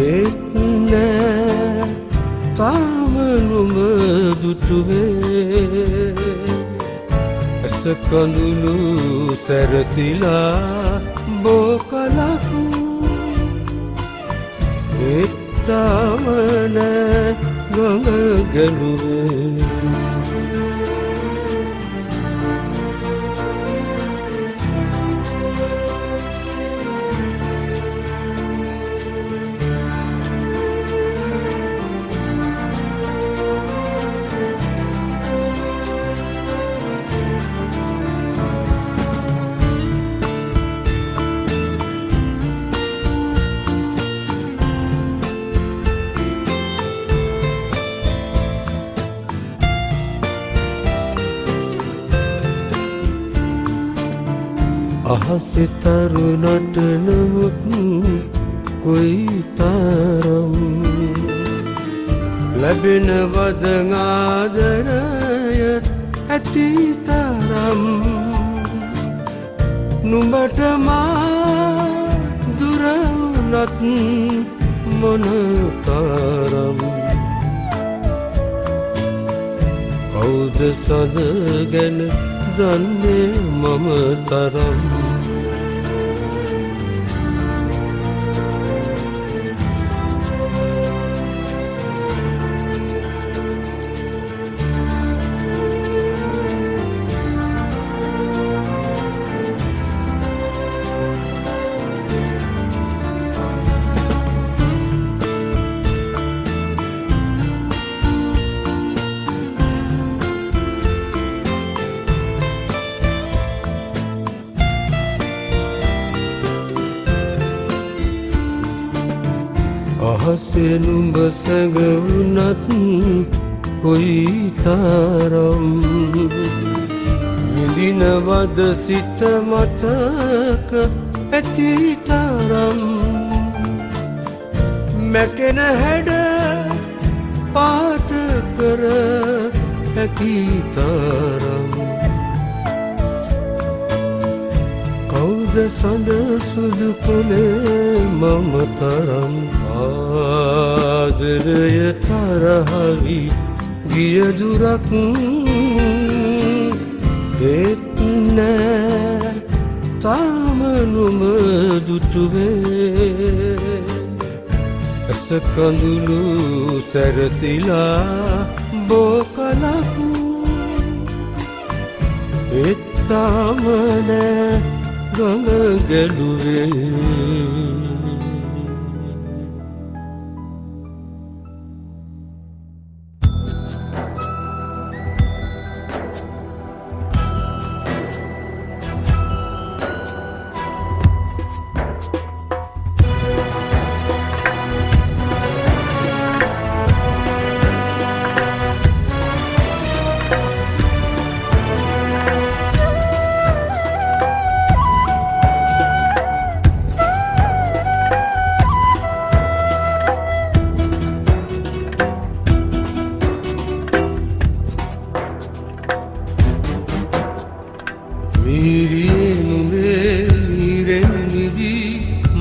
ඒත් නෑ තාම නුඹ දුටුවේ ඇස කඳුළු සැරසිලා බෝ කලක් ඒත් තාම නෑ ගඟ ගැලුවේ අහසේ තරුණට නමුත් කොයි තරම් ලැබෙනවද ආදරය ඇති තරම් නුඹට මා දුර වුණත් මොන තරම් කවුද සඳගෙන දන්නේ මම තරම් අහසේ නුඹ සැඟවුණත් කොයි තරම් විඳිනවද සිත මතක ඇති තරම් මැකෙන හැඩ පාට කර හැකි තරම් කවුද සඳ සුදු කොලේ මම තරම් ආදරය තරහවි ගිය දුරක් ඒත් නෑ තාම නුඹ දුටුවේ ඇස කඳුළු සැරසිලා බෝ කලක් ඒත් තාම නෑ ගඟ ගැලුවේ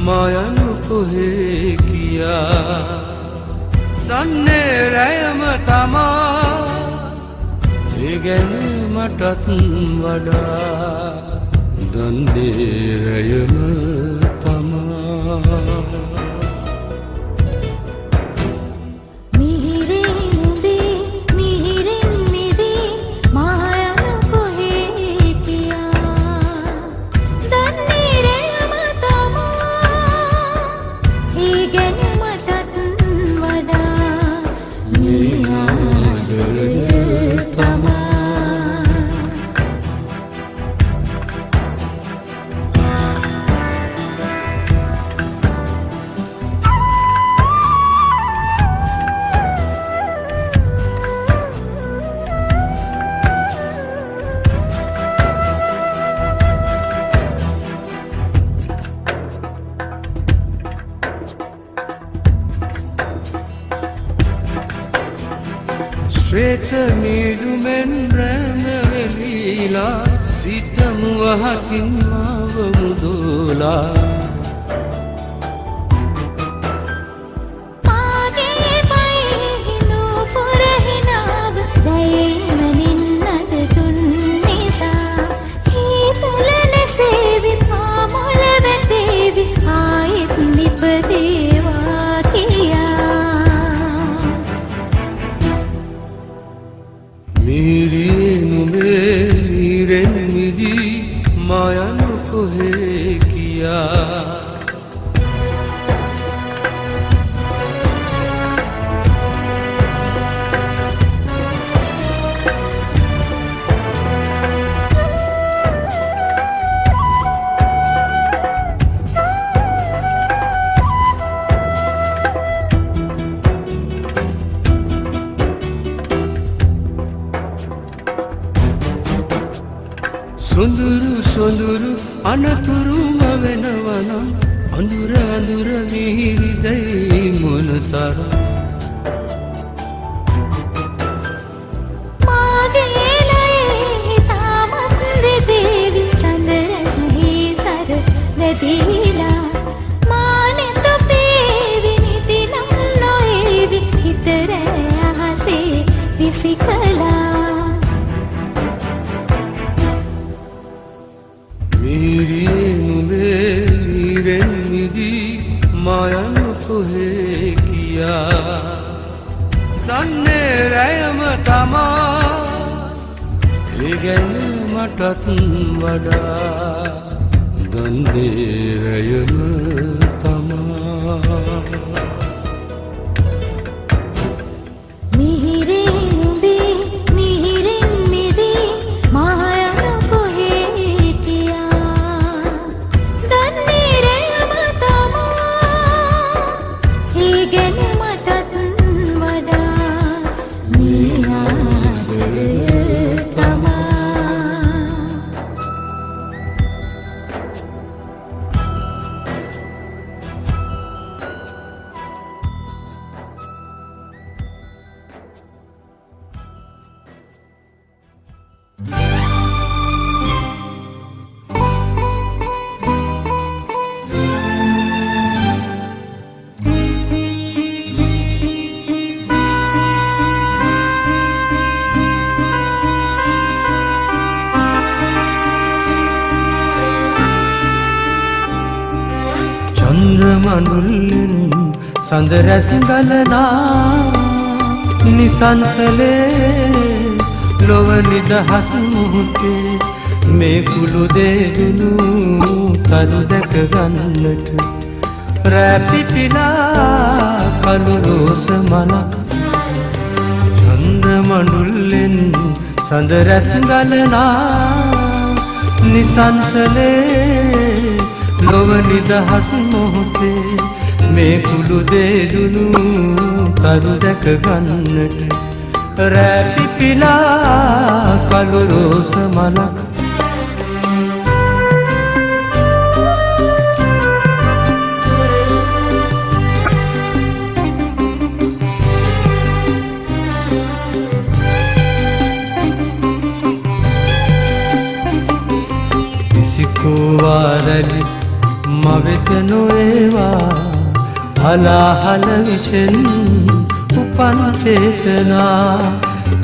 මායනු කොහේ කියා දන්නේ රැයම තමා ඒ ගැන මටත් වඩා දන්නේ රැයම තමා ශ්වේත මීදුමෙන් රැඳවෙලීලා සිත මුවහකින් මාව මුදෝලා සොඳුරු සොඳුරු අනතුරුම වෙනවනම් අඳුර අඳුර මිහිරිදැයි මොනතරම් වැදීලා මානෙන්ද පේවි නිදිනම් නොඒවි හිතර අහසේ විසිකලා මිහිරියේ නුඹේ මිහිරෙන් මිදී මායන කොහේ කියා දන්නේ රැයම තමා ඒ ගැන මටත් වඩා දන්නේරයම තමා මිහිරේ නුඹේ මිහිරෙන් මිදී මායන කොහේ කියා දන්නේරයම තමා ඒ ගැන මටත් වඩා මේ ආදරය තමා චන්ද්‍රමඬුල්ලෙන් සඳ රැස් ගලනා නිසංසලේ ලොව නිදහස් මුහුතේ මේ කුළු දෙදුණු තරු දැක ගන්නට රැපිපිලා කළු රෝස මලක් චන්ද්‍රමඬුල්ලෙන් සඳ රැස් ගලනා නිසංසලේ ලොව නිදහස් මොහොතේ මේ කුළු දෙදුණු තරු දැක ගන්නට රැපිපිලා කළු රෝස මලක් සිකෝවාරලි මවෙත නොඒවා හලාහල විෂෙන් උපන් චේතනා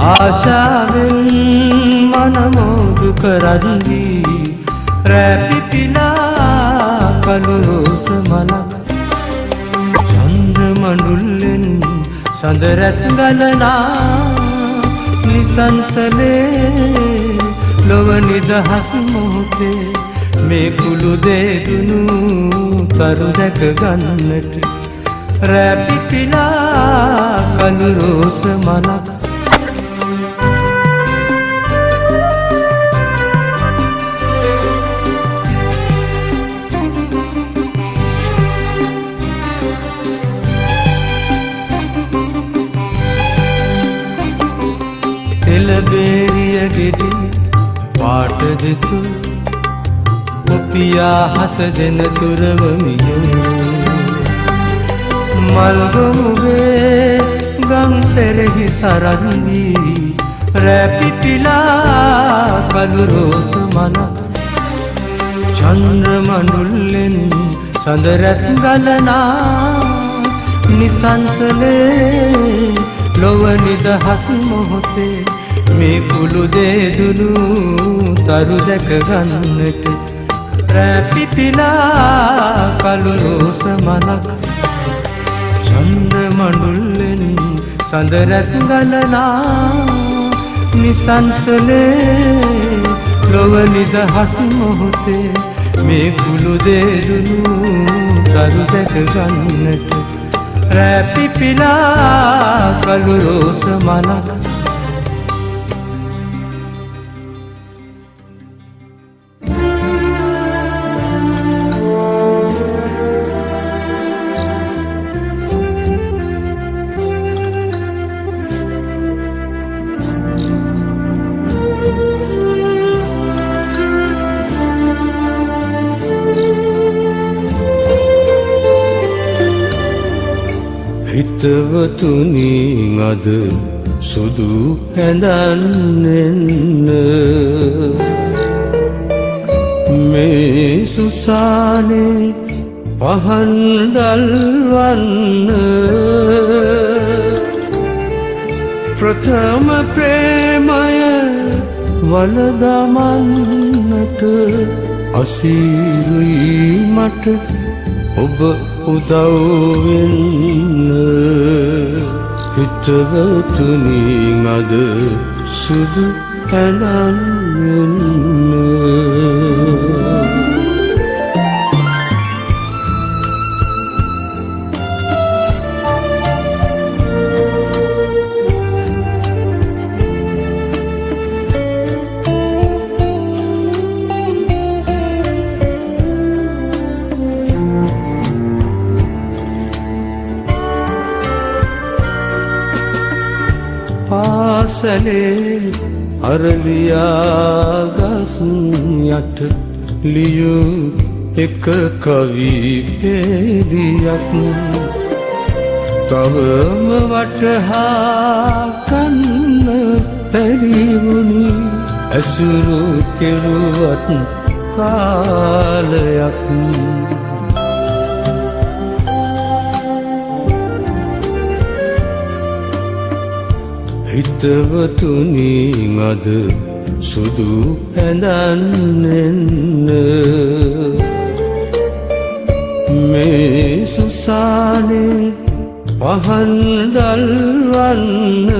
ආශාවෙන් මනමෝදු කරද්දී රැපිපිලා කළු රෝස මලක් චන්ද්‍රමඬුල්ලෙන් සඳ රැස් ගලනා නිසංසලේ ලොව නිදහස් මොහොතේ මේ කුළු දෙදුණු තරු දැක ගන්නට රැපිපිලා කළු රෝස මලක් තෙලබේරිය ගෙඩි පාට දෙතු ඔපියා හස දෙන සුරවමියෝ මල්ගමුවේ ගම් පෙරෙහි සරන්දී රැපිපිලා කළු රෝස මලක් චන්ද්‍රමඬුල්ලෙන් සඳ රැස් ගලනා නිසංසලේ ලොව නිදහස් මොහොතේ මේ කුළු දෙදුණු තරු දැක ගන්නට රැපිපිලා කළු රෝස මලක් චන්ද්‍රමඬුල්ලෙන් සඳ රැස් ගලනා නිසංසලේ ලොව නිදහස් මොහොතේ මේ කුළු දෙදුණු තරු දැක ගන්නට රැපිපිලා කළු රෝස මලක් හිතවතුනි අද සුදු ඇඳන් එන්න මේ සුසානේ පහන් දල්වන්න ප්‍රථම ප්‍රේමය වලදමන්නට අසීරුයි මට ඔබ උදව් වෙන්න හිතවතුනි අද සුදු ඇඳන් එන්න පාසලේ අරලියාගස් යට ලියූ එක කවි පෙළියක් තවම වටහා ගන්න බැරි වුණි ඇසුරු කෙරුවත් කාලයක් හිතවතුනි අද සුදු ඇඳන් එන්න මේ සුසානේ පහන් දල්වන්න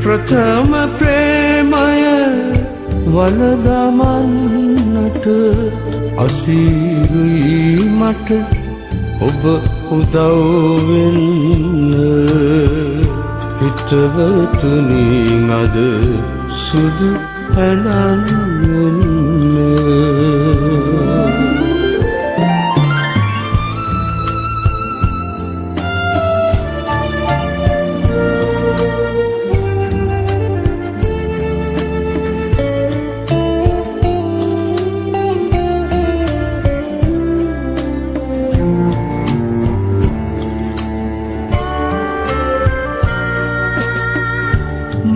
ප්‍රථම ප්‍රේමය වලදමන්නට අසීරුයි මට ඔබ උදව් වෙන්න හිතවතුනි අද සුදු ඇඳන් එන්න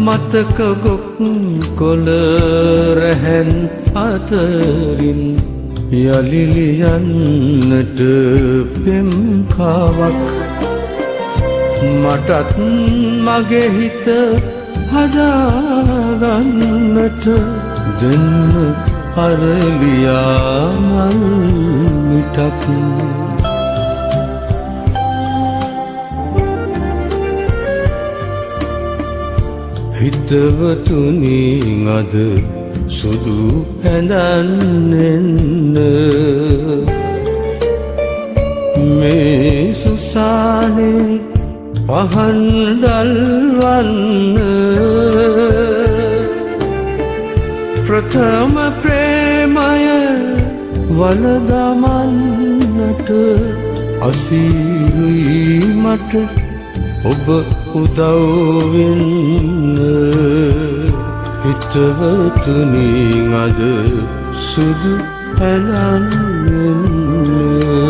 මතක ගොක් කොළ රැහැන් අතරින් යලි ලියන්නට පෙම් කාවක් මටත් මගේ හිත හදාගන්නට දෙන්න අරලියා මල් මිටක් හිතවතුනි අද සුදු ඇඳන් එන්න මේ සුසානේ පහන් දල්වන්න ප්‍රථම ප්‍රේමය වලදමන්නට අසීරුයි මට ඔබ උදව් වෙන්න හිතවතුනි අද සුදු ඇඳන් එන්න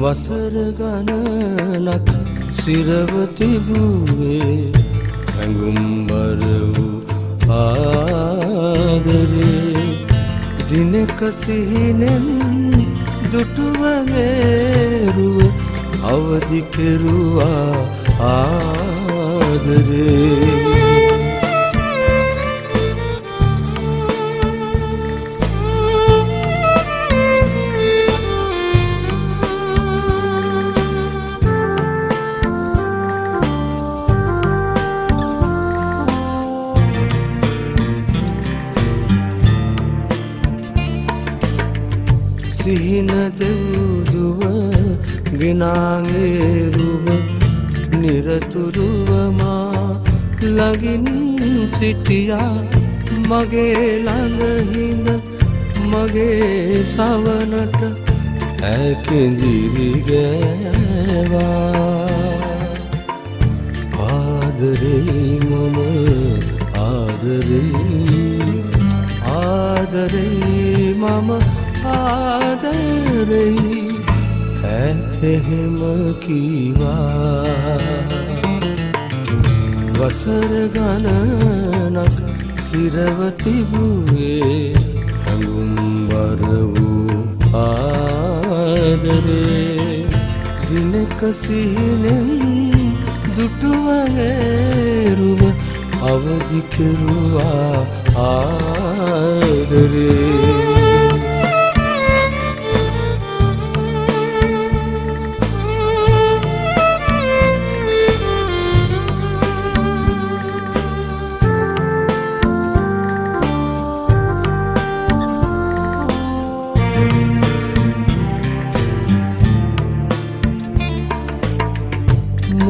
වසර ගණනක් සිරව තිබුවේ හැඟුම්බර වූ ආදරේ දිනක සිහිනෙන් දුටුව මේරුව අවදි කෙරුවා ආදරේ සිහින දෙව්දුව ගෙනාගේරුව නිරතුරුවමා ළඟින් සිටියා මගේ ළඟහිඳ මගේ සවනට ඇකෙඳිරි ගෑවා ආදරේ මම ආදරේ මම ආදරේ එහෙම කීවා වසර ගණනක් සිරව තිබුවේ හැඟුම්බර වූ ආදරේ දිනක සිහිනෙන් දුටුවේරුව අවදි කෙරුවා ආදරේ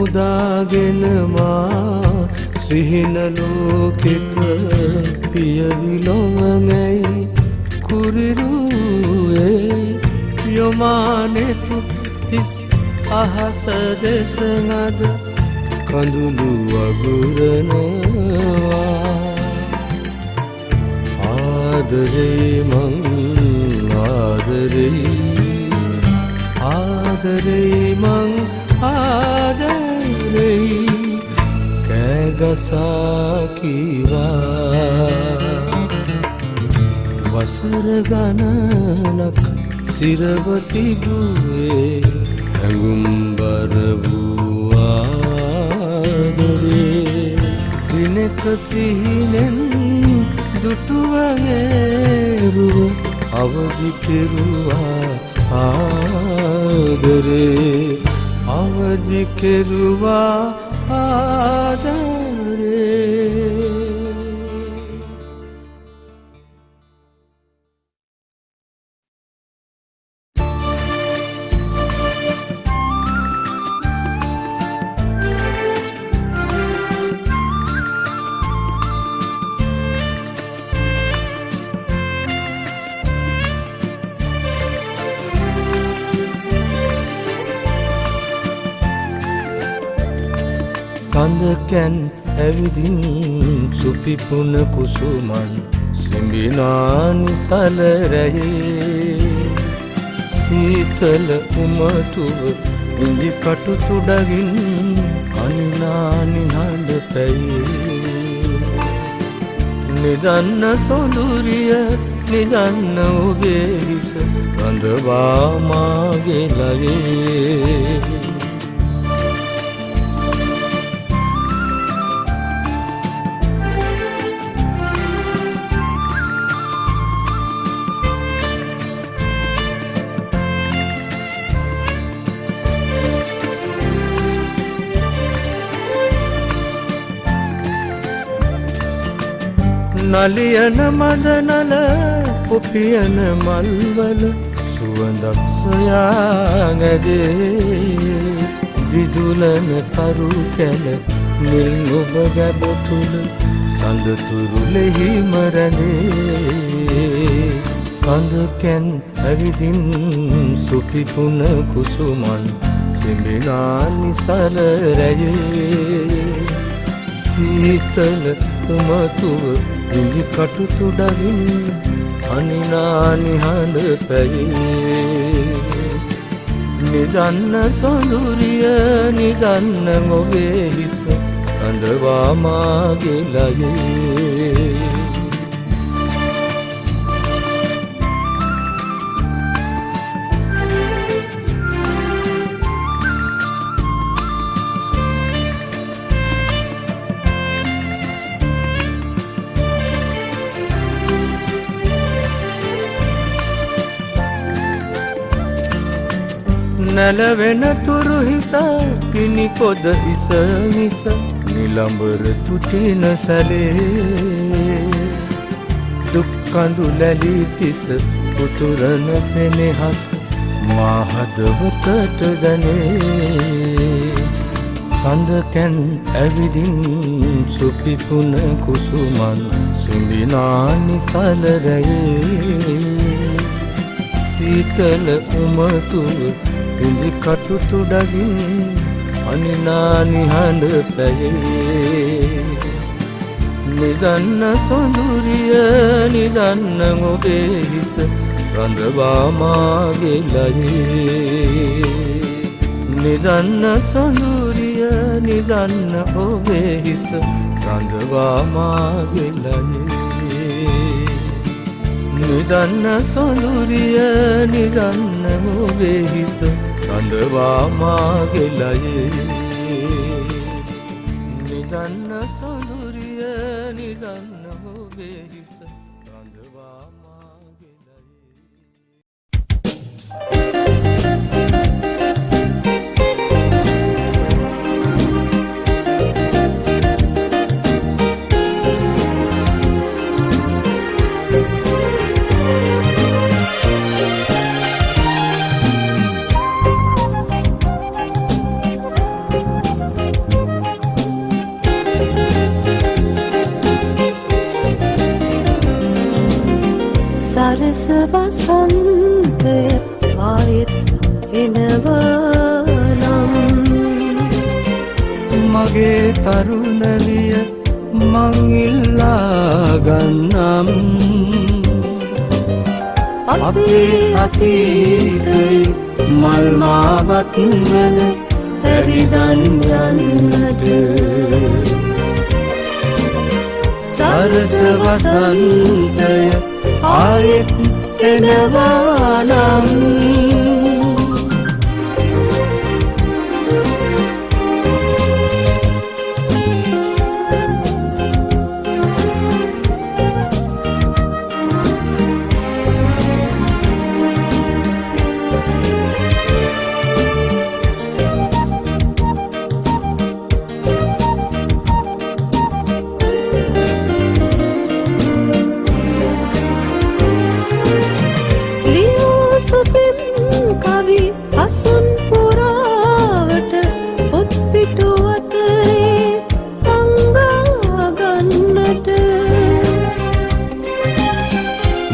මුදාගෙන මා සිහින ලෝකෙක පියවිලොවනැයි කුරිරුවේ යොමානෙතු හිස් අහස දෙසඟද කඳුළු වගුරනවා ආදරේ මං ආදරේ මං ආදරේ කෑගසා කීවා වසර ගණනක් සිරව තිබුවේ හැඟුම්බර වූ ආදරේ දිනක සිහිනෙන් දුටුවේරුව අවදි කෙරුවා ආදරේ අවදි කෙරුවා ආදරේ සඳකැන් ඇවිදින් සුපිපුන කුසුමන් සිඹිනානි සලරැයේ සීතල උමතුව ඉඳි කටු තුඩගින් අනිනානි හඬ පැයේ නිදන්න සොඳුරිය නිදන්න ඔබේ හිස රඳවා මාගේ ලයේ නලියන මදනල පොපියන මල්වල සුවඳක් සොයාගැදේ දිදුලන තරු කැල නිල් ඔබ ගැබ තුල සඳතුරුලෙහිම රැඳේ සඳකැන් ඇවිදින් සුපිපුන කුසුමන් සිඹිනානි සලරැයේ සීතල උමතුව ඉඳි කටු තුඩගින් අනිනානි හඬ පැයේ නිදන්න සොඳුරිය නිදන්න ඔබේ හිස රඳවා මාගේ ලයේ නැලවෙන තුරු හිස කිනි පොද ඉස මිස නිලඹර තුටින සැලේ දුක් කඳු ලැලි තිස උතුරන සෙනෙහස මා හදවතට දැනේ සඳකැන් ඇවිදින් සුපිපුන කුසුමන් සුඹිනානි සලරයේ සීතල උමතුව පිඳි කටුතු ඩගින් අනිනානි හඬ පැයේ නිදන්න සොඳුරිය නිදන්න ඔබේ හිස රඳවා මාගේ ලයේ නිදන්න සොඳුරිය නිදන්න ඔබේ හිස රඳවා මාගේ ලයේ නිදන්න සොඳුරිය නිදන්න ඔබේ හිස රඳවා මාගේ ලයේ නිදන්න සොඳුරිය නිදන්න ඔබේ හිස රඳවා මාගේ සරස වසන්තය ආයෙත් එනවනම් මගේ තරුණවිය මං ඉල්ලා ගන්නම් අපේ අතීතේ මල් මාවත් වල පැවිදන් යන්නට සරස වසන්තය ආයෙත් එනවා නම්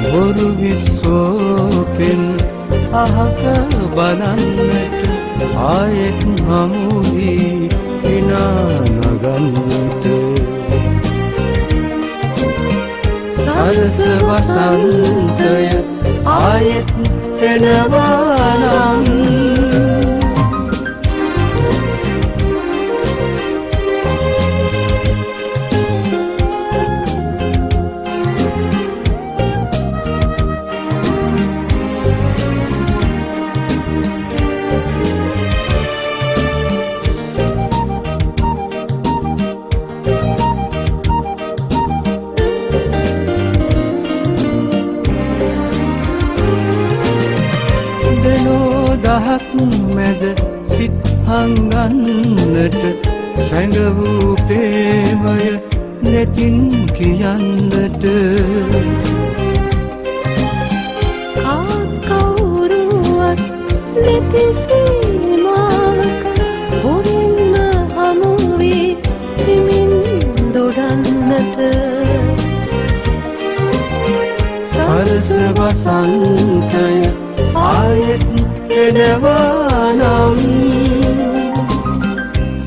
බොරු විස්සෝපෙන් අහක බලන්නට ආයෙත් හමුවී විනානගන්නට සරස වසන්තය ආයෙත් එනවා නම් දහක් මැද සිත් හංගන්නට සැඟ වූ ප්‍රේමය නැතින් කියන්නට කවුරුවත් නැති සීමාවක හොරින්න හමුවී හිමින් දොඩන්නට සරස වසන්තය ආයෙත් එනවා නම්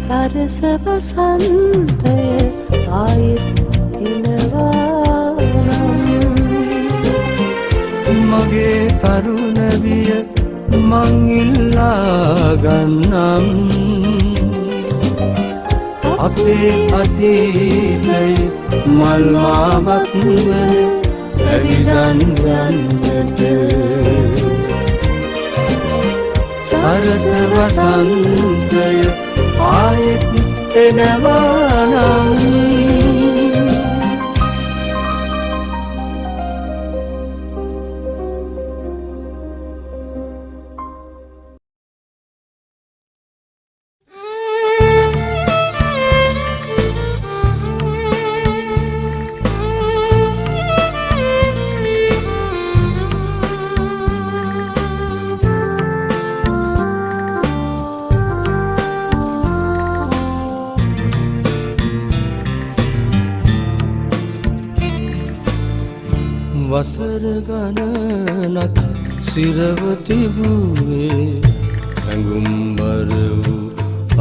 සරස වසන්තය ආයෙත් එනවා නම් මගේ තරුණවිය මං ඉල්ලා ගන්නම් අපේ අතීතයේ මල් මාවත් වල පැවිදන් යන්නට සරස වසන්තය ආයෙත් එනවා නම් වසර ගණනක් සිරව තිබුවේ හැඟුම්බර වූ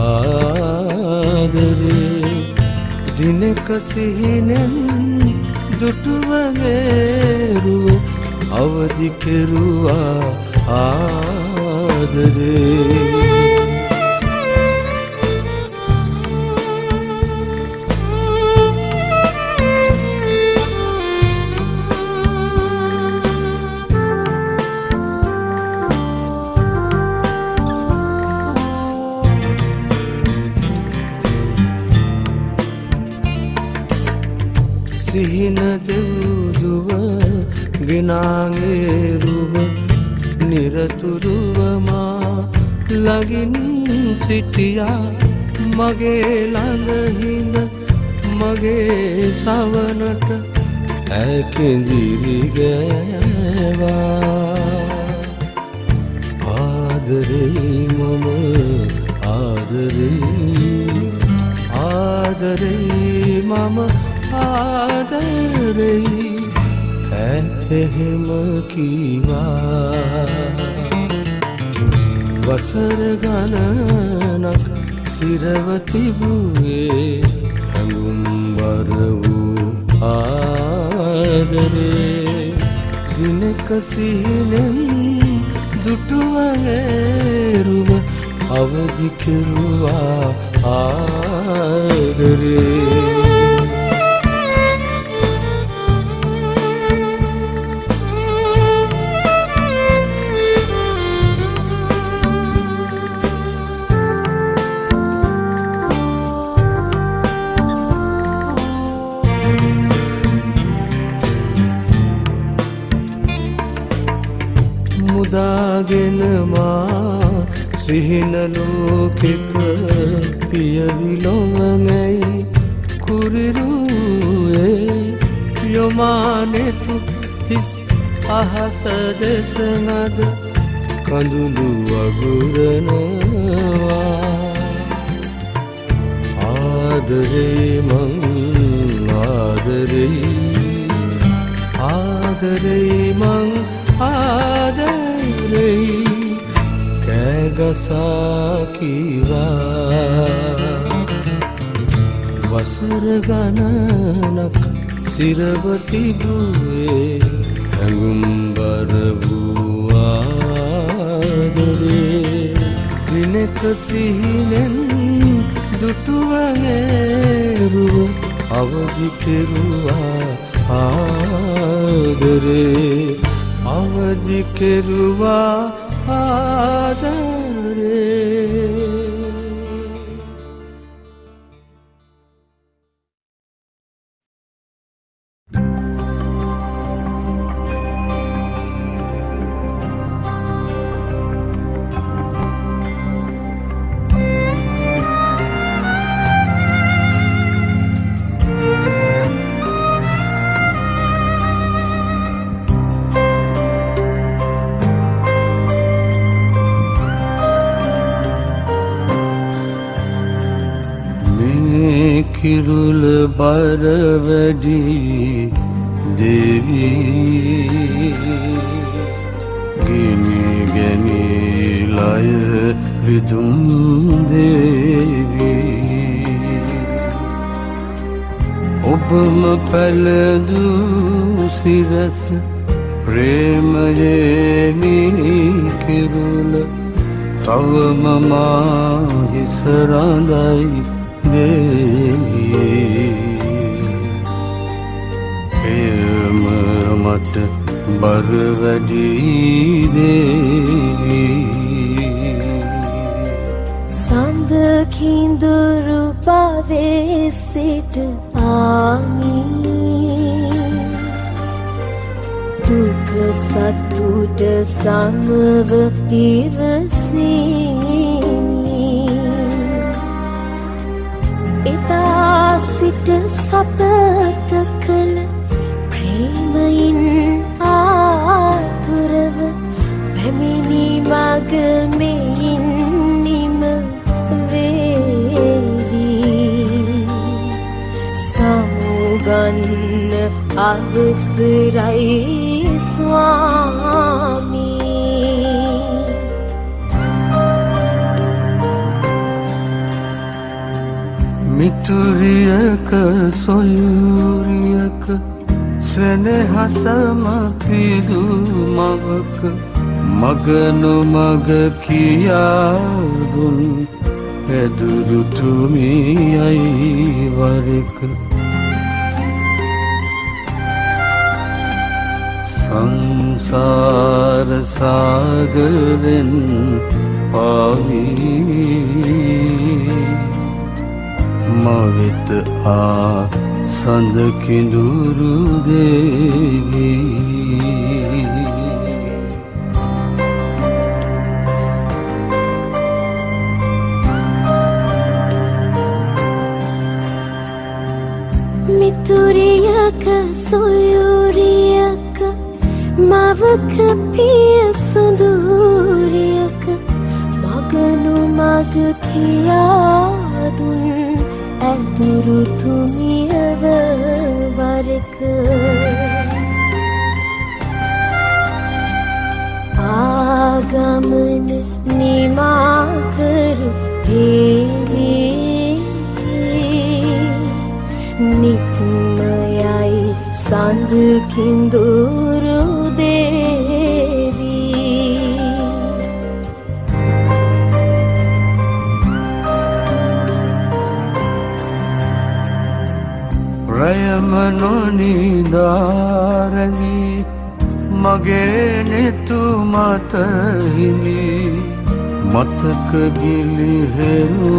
ආදරේ දිනක සිහිනෙන් දුටුවගේරුව අවදි කෙරුවා ආදරේ සිහින දෙව්දුව ගෙනාගේරුව නිරතුරුවමා ළඟින් සිටියා මගේ ළඟහිඳ මගේ සවනට ඇකෙඳිරි ගෑවා ආදරේ මම ආදරේ මම ආදරේ එහෙම කීවා වසර ගණනක් සිරව තිබුවේ හැඟුම්බර වූ ආදරේ දිනක සිහිනෙන් දුටුවගේරුව අවදි කෙරුවා ආදරේ මුදාගෙන මා සිහින ලෝකෙක පියවිලොවඟයි කුරිරුවේ යොමානෙතු හිස් අහස දෙසනද කඳුළු වගුරනවා ආදරේ මං ආදරේ මං ආදරේ කෑගසා කීවා වසර ගණනක් සිරව තිබුවේ හැඟුම්බර වූ ආදරේ දිනක සිහිනෙන් දුටුවගේරුව අවදි කෙරුවා ආදරේ අවදි කෙරුවා ආදරේ කිරුල බර වැඩි දේවී ගිනි ගැනීලය රිදුම් දේවී ඔබම පැළදු සිරස ප්‍රේමයේ කිරුල තවම මා හිස රඳයි එයම මට බර වැඩි දේවී සඳ කිඳුරු පවේ සිට ආමී දුක සතුට සමව ඉවසීමි එදා සිට සපත කළ ප්‍රේමයින් ආතුරව පැමිණි මග මෙයින් නිම වේවි ගන්න අවසරයි ස්වාමී. මිතුරියක සොයුරියක සෙනෙහසම පිදු මවක මගනු මග කියාදුන් ඇදුරු තුමියයි වරක සංසාර සාගරෙන් පාවී මවෙත සඳ කිඳුරු දේවී. මිතුරියක සොයුරියක මවක පිය සුඳුරියක මගනු මග කියාදුන් ඇදුරු තුමියව වරක ආගමන නිමා කර හේවී නික්මයයි සඳ කිඳුරු දේවී. රයම නොනිදාරණි මගේ නෙතු මතහිමි මතක ගිලිහෙනු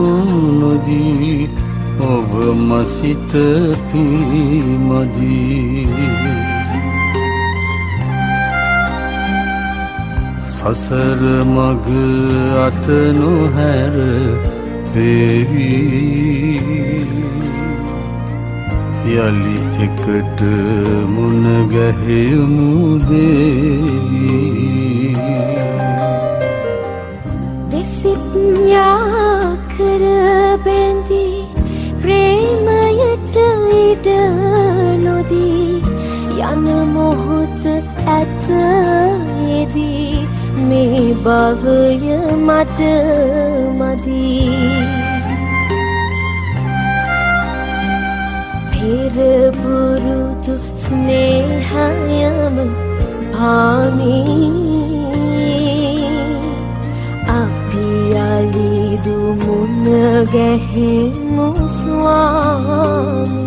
නොදී ඔබ මසිත පිමදී. සසර මග අත නොහැර පෙවී යලි එකට මුණ ගැහෙමු දේවී. දෙසිත් යා කර බැඳී ප්‍රේමයට ඉඩ නොදී යන මොහොත ඇත යෙදී මේ භවය මට මදී. පෙර පුරුදු ස්නේහයම භාමී අපි යලිදු මුණ ගැහෙමු ස්වාමී.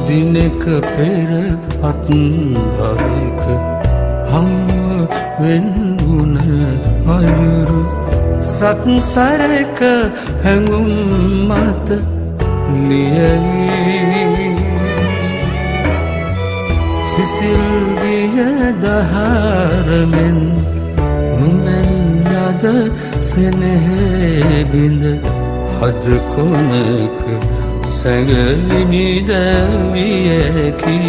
දිනක පෙර අත් භවයක හමුව වෙන්වුණ අයුරු සත්සරක හැඟුම් මත ලියවී සිසිල් දිය දහරමෙන් නුඹෙන් යද සෙනෙහේ බිඳ හද කොනක සැඟවිනි දැවියකි.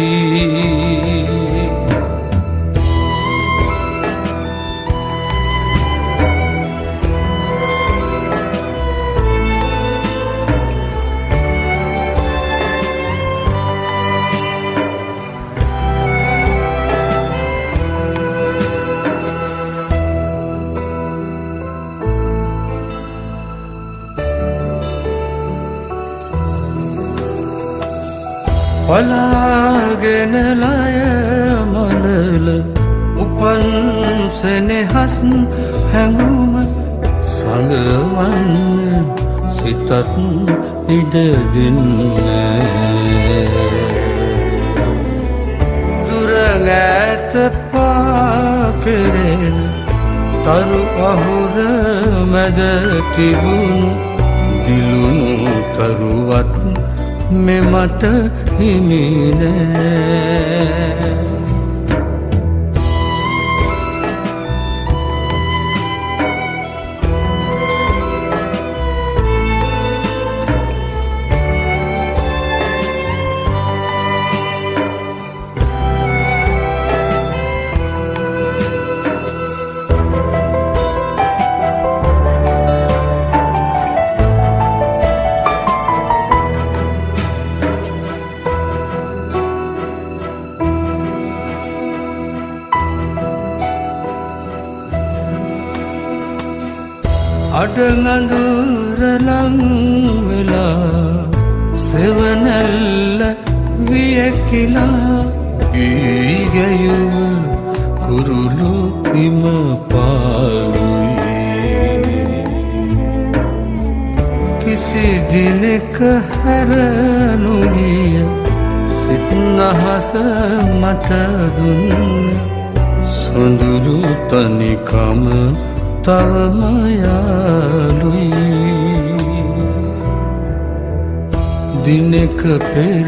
පලාගෙන ලය මලල උපන් සෙනෙහස් හැඟුම සඟවන්න සිතත් ඉඩ දෙන්නේ දුර ඈත පාකරෙන තරු අහුර මැද තිබුණු දිලුණු තරුවත් මෙමට හිමි නෑ අඩඟඳුර ලං වෙලා සෙවනැල්ල වියකිලා ඊගැයුව කුරුළු හිම පාලුයි කිසි දිනක හැර නොගිය සිත් නහස මට දුන්න සොඳුරු තනිකම තවම යාළුයි දිනක පෙර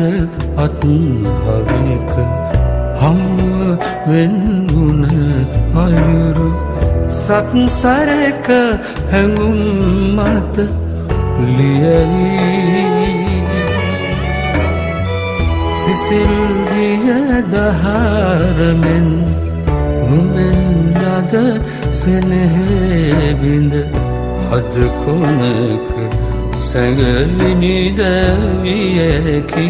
අත්භවයක හමුව වෙන්නුන අයුරු සත්සරක හැඟුම් මත ලියවි සිසිල් දිය දහරමෙන් නුඹෙන් ලද සෙනෙහේ බිඳ හද කොනක සැඟවි නිද වියකි